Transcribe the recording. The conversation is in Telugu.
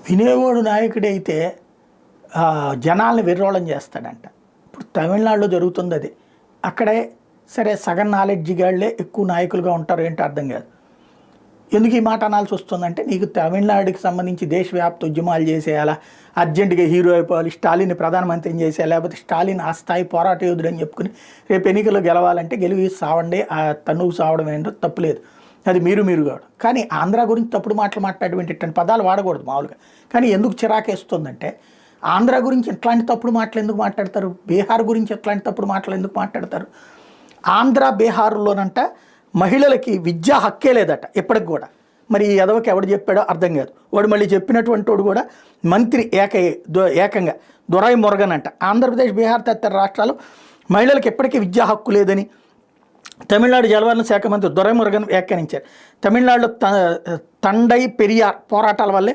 వినేవాడు నాయకుడైతే జనాల్ని విర్రోళం చేస్తాడంట. ఇప్పుడు తమిళనాడులో జరుగుతుంది అది. అక్కడే సరే సగం నాలెడ్జి గాళ్లే ఎక్కువ నాయకులుగా ఉంటారు, ఏంటో అర్థం కాదు. ఎందుకు ఈ మాట అనాల్సి వస్తుందంటే, నీకు తమిళనాడుకి సంబంధించి దేశవ్యాప్త ఉద్యమాలు చేసేయాలా, అర్జెంటుగా హీరో అయిపోవాలి, స్టాలిన్ని ప్రధానమంత్రిని చేసేయాలి, లేకపోతే స్టాలిన్ ఆ స్థాయి పోరాట యోధుడు అని చెప్పుకుని రేపు ఎన్నికల్లో గెలవాలంటే గెలివి సావండి, ఆ తన్నుకు సావడం ఏంటో తప్పులేదు, అది మీరు కావడం. కానీ ఆంధ్ర గురించి తప్పుడు మాటలు మాట్లాడేటువంటి ఇట్లాంటి పదాలు వాడకూడదు మామూలుగా. కానీ ఎందుకు చిరాకేస్తుందంటే, ఆంధ్ర గురించి ఎట్లాంటి తప్పుడు మాటలు ఎందుకు మాట్లాడతారు, బీహార్ గురించి ఎట్లాంటి తప్పుడు మాటలు ఎందుకు మాట్లాడతారు. ఆంధ్ర బీహార్లోనంట మహిళలకి విద్యా హక్కే లేదట ఇప్పటికి కూడా. మరి ఈ ఎదవకి ఎవడు చెప్పాడో అర్థం కాదు. వాడు మళ్ళీ చెప్పినటువంటి వాడు కూడా మంత్రి ఏకంగా దొరై మురగన్ అంట. ఆంధ్రప్రదేశ్, బీహార్ తదితర రాష్ట్రాలు మహిళలకు ఎప్పటికీ విద్యా హక్కు లేదని తమిళనాడు జలవనరుల శాఖ మంత్రి దొరై మురగన్ వ్యాఖ్యానించారు. తమిళనాడులో తండై పెరియార్ పోరాటాల వల్లే